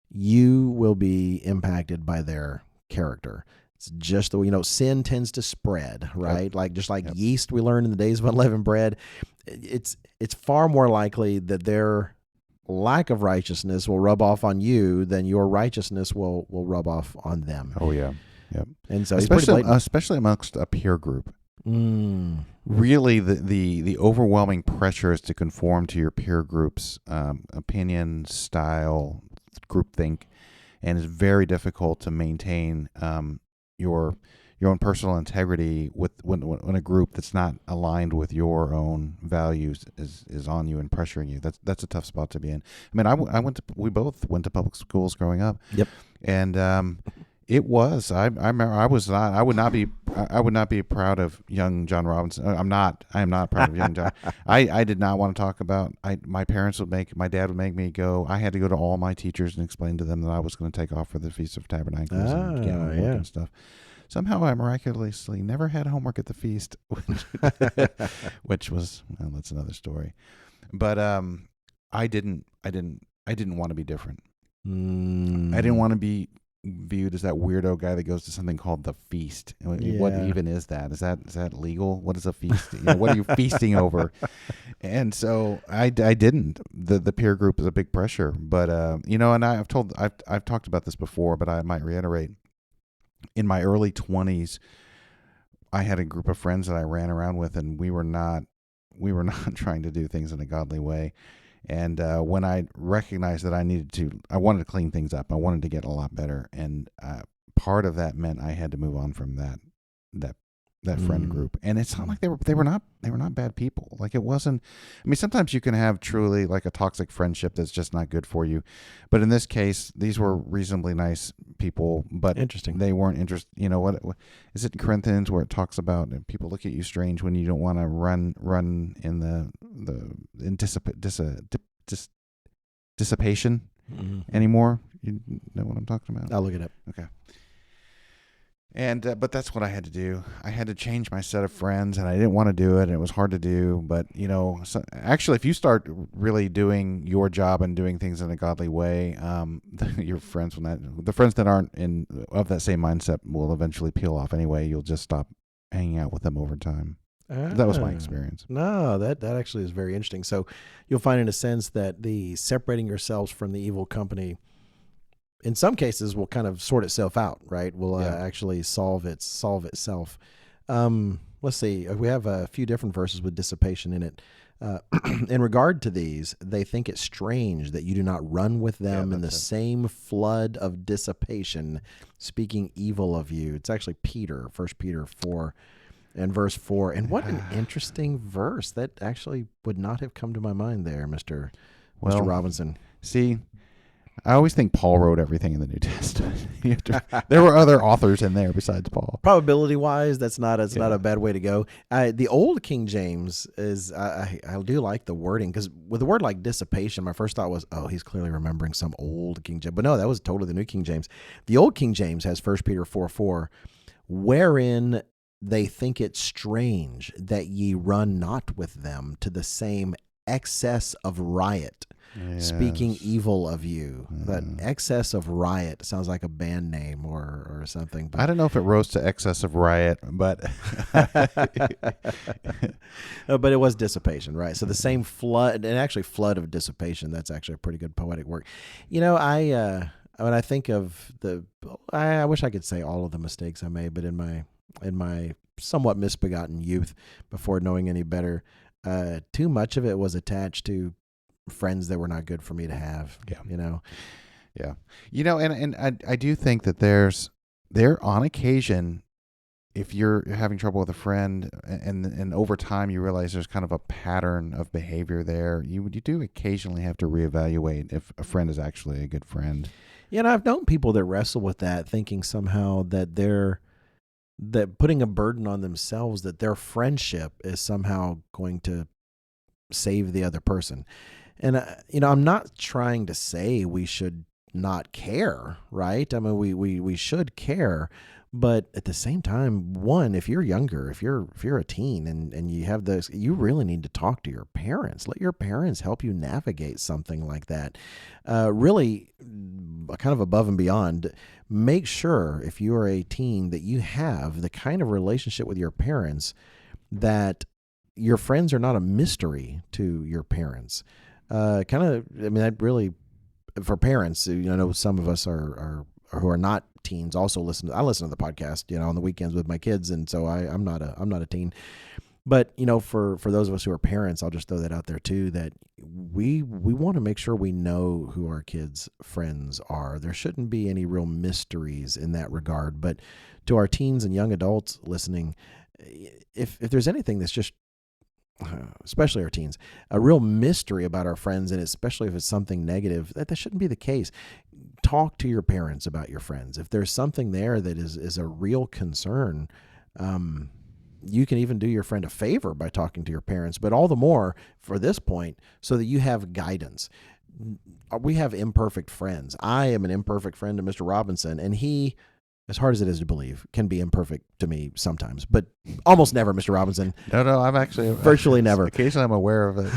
You will be impacted by their character. It's just the way, sin tends to spread, right? Yep. Just like yeast we learned in the days of unleavened bread. It's far more likely that their lack of righteousness will rub off on you than your righteousness will rub off on them. Oh, yeah. Yep. And so especially amongst a peer group. Really, the overwhelming pressure is to conform to your peer group's opinion, style, groupthink, and it's very difficult to maintain your own personal integrity when a group that's not aligned with your own values is on you and pressuring you. That's a tough spot to be in. I mean, we both went to public schools growing up. Yep, and it was. I remember. I would not be proud of young John Robinson. I am not proud of young John. I did not want to talk about. My dad would make me go. I had to go to all my teachers and explain to them that I was going to take off for the Feast of Tabernacles and get homework and stuff. Somehow I miraculously never had homework at the feast, which was, well, that's another story. But I didn't want to be different. I didn't want to be viewed as that weirdo guy that goes to something called the feast. Yeah. What even is that? Is that legal? What is a feast? What are you feasting over? And so I didn't. The peer group is a big pressure, but and I've talked about this before, but I might reiterate. In my early 20s, I had a group of friends that I ran around with, and we were not trying to do things in a godly way. And when I recognized that I wanted to clean things up. I wanted to get a lot better. And part of that meant I had to move on from that friend group. And it's not like they were not bad people. Like it wasn't. I mean, sometimes you can have truly like a toxic friendship that's just not good for you. But in this case, these were reasonably nice people. But interesting. They weren't interested. You know what is it in Corinthians where it talks about people look at you strange when you don't want to run in dissipation anymore. You know what I'm talking about? I'll look it up. Okay. And but that's what I had to do. I had to change my set of friends, and I didn't want to do it, and it was hard to do. But actually, if you start really doing your job and doing things in a godly way, your friends the friends that aren't in of that same mindset will eventually peel off anyway. You'll just stop hanging out with them over time. That was my experience. No, that actually is very interesting. So you'll find in a sense that the separating yourselves from the evil company in some cases will kind of sort itself out, right? Will actually solve itself. Let's see. We have a few different verses with dissipation in it. In regard to these, they think it strange that you do not run with them in the same flood of dissipation, speaking evil of you. It's actually Peter, 1 Peter 4 and verse 4. And what an interesting verse. That actually would not have come to my mind there, Mr. Robinson. See, I always think Paul wrote everything in the New Testament. There were other authors in there besides Paul. Probability-wise, that's not a bad way to go. The old King James is I do like the wording, because with a word like dissipation, my first thought was, oh, he's clearly remembering some old King James. But no, that was totally the New King James. The old King James has 1 Peter 4:4, wherein they think it strange that ye run not with them to the same excess of riot. Yes. Speaking evil of you. That excess of riot sounds like a band name or something. But I don't know if it rose to excess of riot, but but it was dissipation, right? So the same flood, and actually flood of dissipation. That's actually a pretty good poetic work. When I think of I wish I could say all of the mistakes I made, but in my somewhat misbegotten youth, before knowing any better, too much of it was attached to friends that were not good for me to have. Yeah. And I do think that there on occasion, if you're having trouble with a friend and over time you realize there's kind of a pattern of behavior there, you do occasionally have to reevaluate if a friend is actually a good friend. Yeah, and I've known people that wrestle with that, thinking somehow that that putting a burden on themselves, that their friendship is somehow going to save the other person. And, I'm not trying to say we should not care, right? I mean, we should care. But at the same time, one, if you're younger, if you're a teen and you have this, you really need to talk to your parents. Let your parents help you navigate something like that. Really, kind of above and beyond, make sure if you are a teen that you have the kind of relationship with your parents that your friends are not a mystery to your parents. That really, for parents, I know some of us are who are not teens also I listen to the podcast, on the weekends with my kids. And so I'm not a teen, but for those of us who are parents, I'll just throw that out there too, that we want to make sure we know who our kids' friends are. There shouldn't be any real mysteries in that regard, but to our teens and young adults listening, if there's anything that's just, especially our teens, a real mystery about our friends, and especially if it's something negative, that shouldn't be the case. Talk to your parents about your friends. If there's something there that is a real concern, you can even do your friend a favor by talking to your parents, but all the more for this point, so that you have guidance. We have imperfect friends. I am an imperfect friend to Mr. Robinson, and he, as hard as it is to believe, can be imperfect to me sometimes, but almost never, Mr. Robinson. No, I'm actually virtually never. Occasionally, I'm aware of it.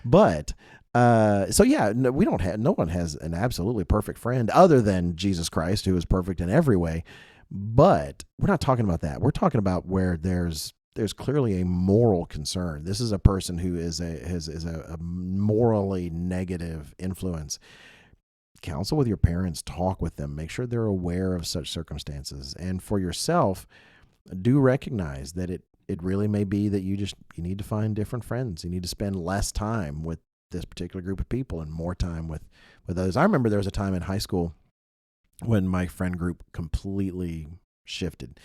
But we don't have. No one has an absolutely perfect friend other than Jesus Christ, who is perfect in every way. But we're not talking about that. We're talking about where there's clearly a moral concern. This is a person who is a morally negative influence. Counsel with your parents, talk with them, make sure they're aware of such circumstances. And for yourself, do recognize that it really may be that you need to find different friends. You need to spend less time with this particular group of people and more time with others. I remember there was a time in high school when my friend group completely shifted.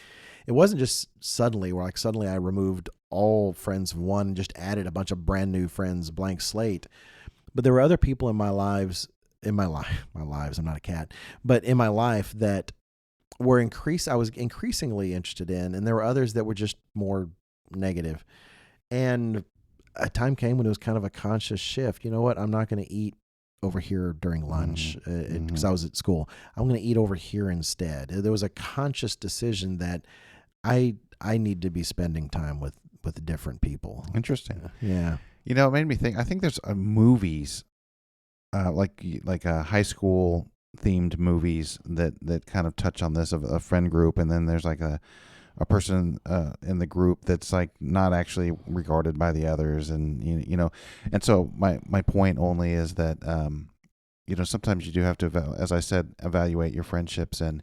It wasn't just suddenly I removed all friends from one and just added a bunch of brand new friends, blank slate. But there were other people in my lives, I'm not a cat, but in my life that I was increasingly interested in, and there were others that were just more negative. And a time came when it was kind of a conscious shift. You know what? I'm not going to eat over here during lunch because I Mhm. was at school. I'm going to eat over here instead. There was a conscious decision that I need to be spending time with different people. Interesting. Yeah. You know, it made me think. I think there's movies, like high school themed movies that kind of touch on this of a friend group, and then there's like a person in the group that's like not actually regarded by the others, and you know, and so my point only is that you know, sometimes you do have to, as I said, evaluate your friendships, and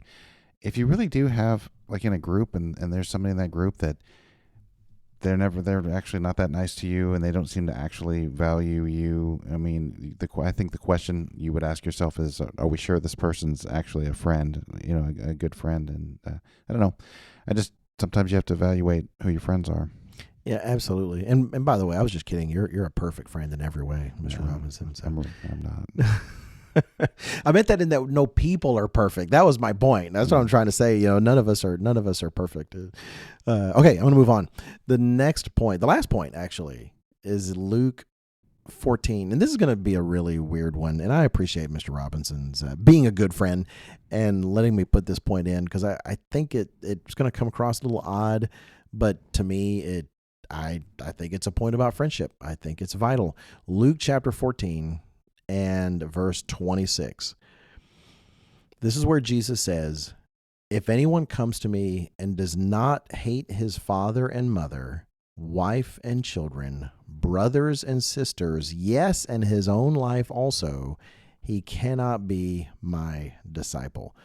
if you really do have like in a group, and there's somebody in that group that they're actually not that nice to you, and they don't seem to actually value you. I mean, I think the question you would ask yourself is, are we sure this person's actually a friend? You know, a good friend. And I don't know. I just sometimes you have to evaluate who your friends are. Yeah, absolutely. And by the way, I was just kidding. You're a perfect friend in every way, Mr. Robinson. So. I'm not. I meant that in that no people are perfect. That was my point. That's what I'm trying to say. You know, none of us are perfect. Okay, I'm going to move on. The next point, the last point actually, is Luke 14. And this is going to be a really weird one. And I appreciate Mr. Robinson's being a good friend and letting me put this point in because I think it's going to come across a little odd, but to me, I think it's a point about friendship. I think it's vital. Luke chapter 14 and verse 26. This is where Jesus says, "If anyone comes to me and does not hate his father and mother, wife and children, brothers and sisters, yes, and his own life also, he cannot be my disciple."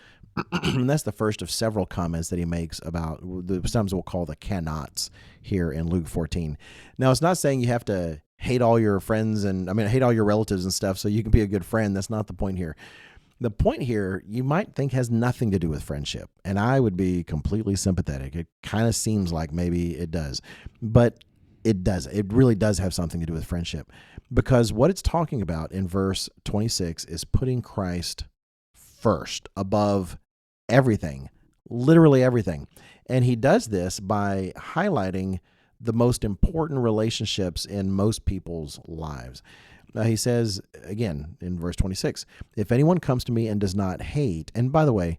And that's the first of several comments that he makes about the sometimes we'll call the cannots here in Luke 14. Now, it's not saying you have to hate all your friends hate all your relatives and stuff so you can be a good friend. That's not the point here. The point here you might think has nothing to do with friendship, and I would be completely sympathetic. It kind of seems like maybe it does, but it does. It really does have something to do with friendship because what it's talking about in verse 26 is putting Christ first above everything, literally everything. And he does this by highlighting the most important relationships in most people's lives. Now he says, again, in verse 26, "If anyone comes to me and does not hate," and by the way,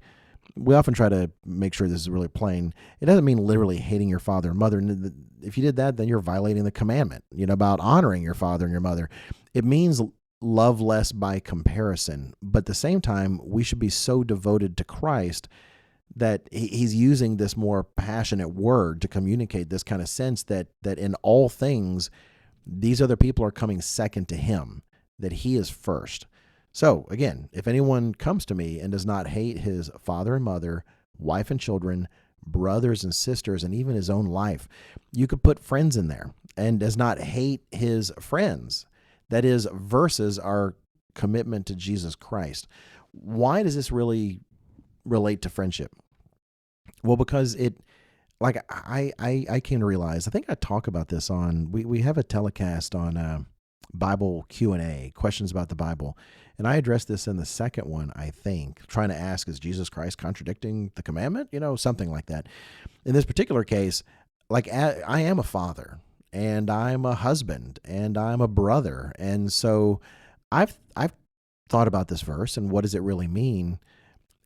we often try to make sure this is really plain. It doesn't mean literally hating your father and mother. If you did that, then you're violating the commandment, about honoring your father and your mother. It means love less by comparison. But at the same time, we should be so devoted to Christ that he's using this more passionate word to communicate this kind of sense that in all things, these other people are coming second to him, that he is first. So again, if anyone comes to me and does not hate his father and mother, wife and children, brothers and sisters, and even his own life, you could put friends in there, and does not hate his friends, that is, versus our commitment to Jesus Christ. Why does this really relate to friendship? Well, because I came to realize, I think I talk about this we have a telecast on Bible Q&A, questions about the Bible. And I addressed this in the second one, I think, trying to ask, is Jesus Christ contradicting the commandment? Something like that. In this particular case, I am a father, and I'm a husband, and I'm a brother. And so I've thought about this verse and what does it really mean?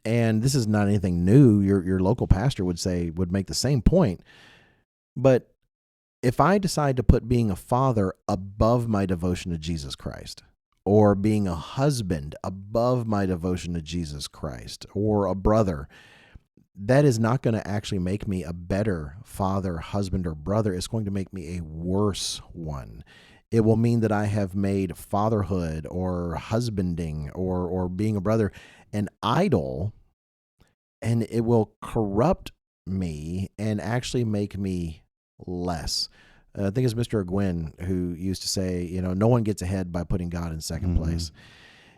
And this is not anything new. Your local pastor would make the same point. But if I decide to put being a father above my devotion to Jesus Christ, or being a husband above my devotion to Jesus Christ, or a brother, that is not going to actually make me a better father, husband, or brother. It's going to make me a worse one. It will mean that I have made fatherhood or husbanding or being a brother an idol, and it will corrupt me and actually make me less. I think it's Mr. Gwynn who used to say, no one gets ahead by putting God in second place.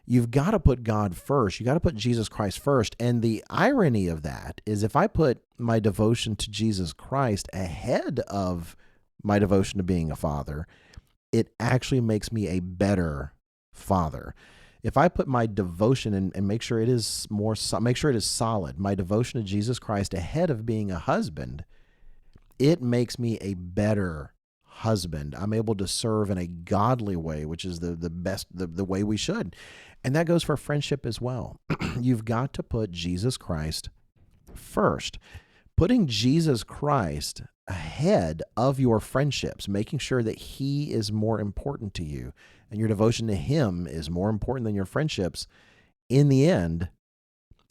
You've got to put God first. You got to put Jesus Christ first. And the irony of that is, if I put my devotion to Jesus Christ ahead of my devotion to being a father, it actually makes me a better father. If I put my devotion and make sure it is solid, my devotion to Jesus Christ ahead of being a husband, it makes me a better husband. I'm able to serve in a godly way, which is the best, the way we should. And that goes for friendship as well. You've got to put Jesus Christ first. Putting Jesus Christ ahead of your friendships, making sure that he is more important to you and your devotion to him is more important than your friendships, in the end,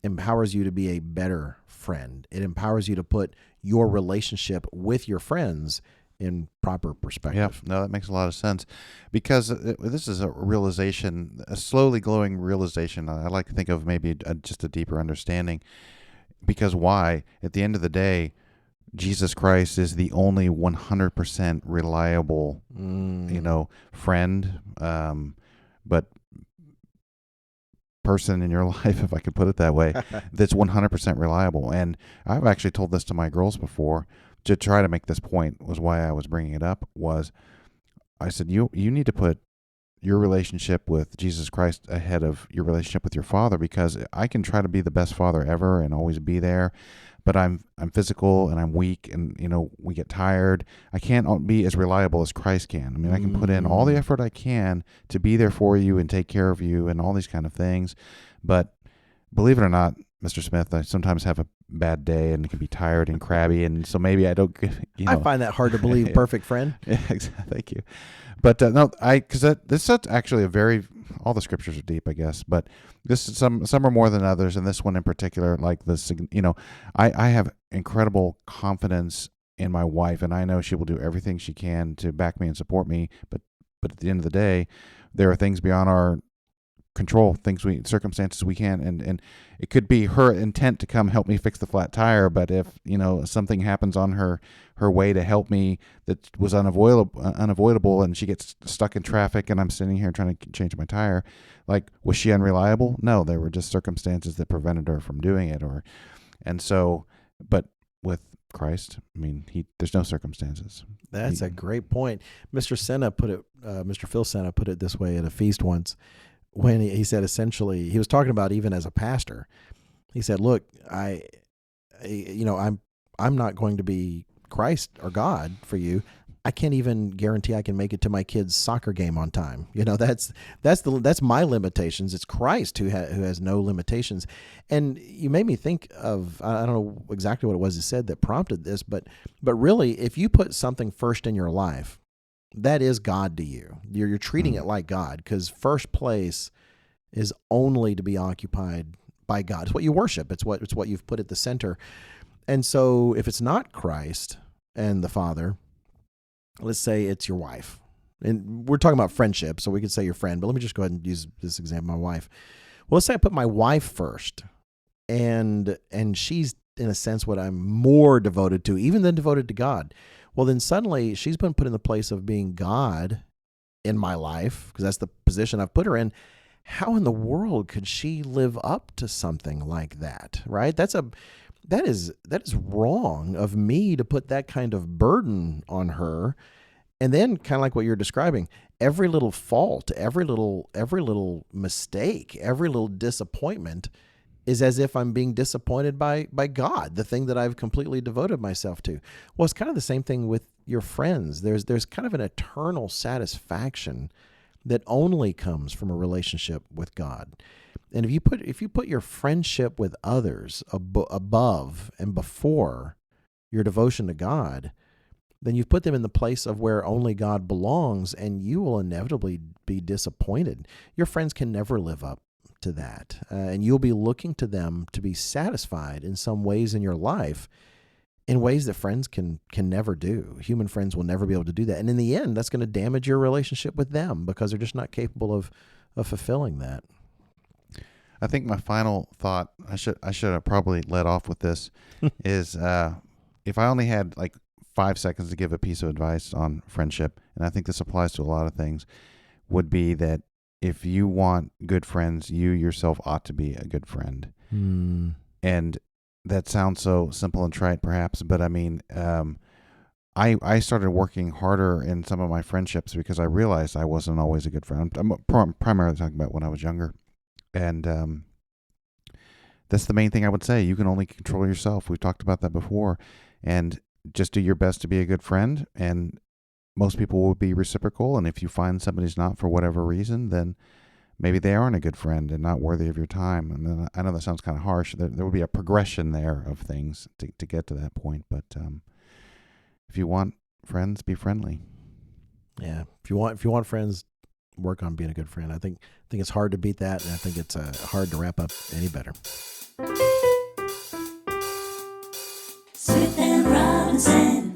empowers you to be a better friend. It empowers you to put your relationship with your friends in proper perspective. Yeah, no, that makes a lot of sense, because this is a realization, a slowly glowing realization. I like to think of maybe just a deeper understanding, because why? At the end of the day, Jesus Christ is the only 100% reliable, friend, but person in your life, if I could put it that way, that's 100% reliable. And I've actually told this to my girls before to try to make this point, was why I was bringing it up, was I said, you need to put your relationship with Jesus Christ ahead of your relationship with your father, because I can try to be the best father ever and always be there, but I'm physical and I'm weak, and we get tired. I can't be as reliable as Christ can. I mean, I can put in all the effort I can to be there for you and take care of you and all these kind of things, but believe it or not, Mr. Smith, I sometimes have a bad day and can be tired and crabby, and so maybe I don't. I find that hard to believe, perfect friend. Yeah, exactly. Thank you. But no, because this is actually all the scriptures are deep, I guess, but this is some are more than others, and this one in particular, like this, I have incredible confidence in my wife, and I know she will do everything she can to back me and support me. But at the end of the day, there are things beyond our control, circumstances we can, and it could be her intent to come help me fix the flat tire, but if something happens on her way to help me that was unavoidable, and she gets stuck in traffic and I'm sitting here trying to change my tire, like, was she unreliable? No, there were just circumstances that prevented her from doing it. But with Christ, I mean, there's no circumstances. That's a great point. Mr. Phil Senna put it this way at a feast once, when he said, essentially, he was talking about even as a pastor. He said, look, I'm not going to be Christ or God for you. I can't even guarantee I can make it to my kid's soccer game on time. That's my limitations. It's Christ who has no limitations. And you made me think of, I don't know exactly what it was he said that prompted this, but really, if you put something first in your life, that is God to you. You're treating it like God, because first place is only to be occupied by God. It's what you worship. It's what you've put at the center. And so if it's not Christ and the Father, let's say it's your wife. And we're talking about friendship, so we could say your friend, but let me just go ahead and use this example, my wife. Well, let's say I put my wife first, and she's, in a sense, what I'm more devoted to, even than devoted to God. Well, then suddenly she's been put in the place of being God in my life, because that's the position I've put her in. How in the world could she live up to something like that, right? That is wrong of me to put that kind of burden on her. And then, kind of like what you're describing, every little fault, every little mistake, every little disappointment is as if I'm being disappointed by God, the thing that I've completely devoted myself to. Well, it's kind of the same thing with your friends. There's kind of an eternal satisfaction that only comes from a relationship with God. And if you put your friendship with others above and before your devotion to God, then you've put them in the place of where only God belongs, and you will inevitably be disappointed. Your friends can never live up to that, and you'll be looking to them to be satisfied in some ways in your life, in ways that friends can never do. Human friends will never be able to do that, and in the end, that's going to damage your relationship with them, because they're just not capable of fulfilling that. I think my final thought, I should have probably led off with this, is if I only had like 5 seconds to give a piece of advice on friendship, and I think this applies to a lot of things, would be that if you want good friends, you yourself ought to be a good friend. And that sounds so simple and trite, perhaps, but I mean, I started working harder in some of my friendships because I realized I wasn't always a good friend. I'm primarily talking about when I was younger. And that's the main thing I would say. You can only control yourself. We've talked about that before. And just do your best to be a good friend, and most people will be reciprocal. And if you find somebody's not for whatever reason, then maybe they aren't a good friend and not worthy of your time. I mean, I know that sounds kind of harsh. There would be a progression there of things to get to that point. But if you want friends, be friendly. Yeah. If you want friends, work on being a good friend. I think it's hard to beat that, and I think it's hard to wrap up any better. Smith and Robinson.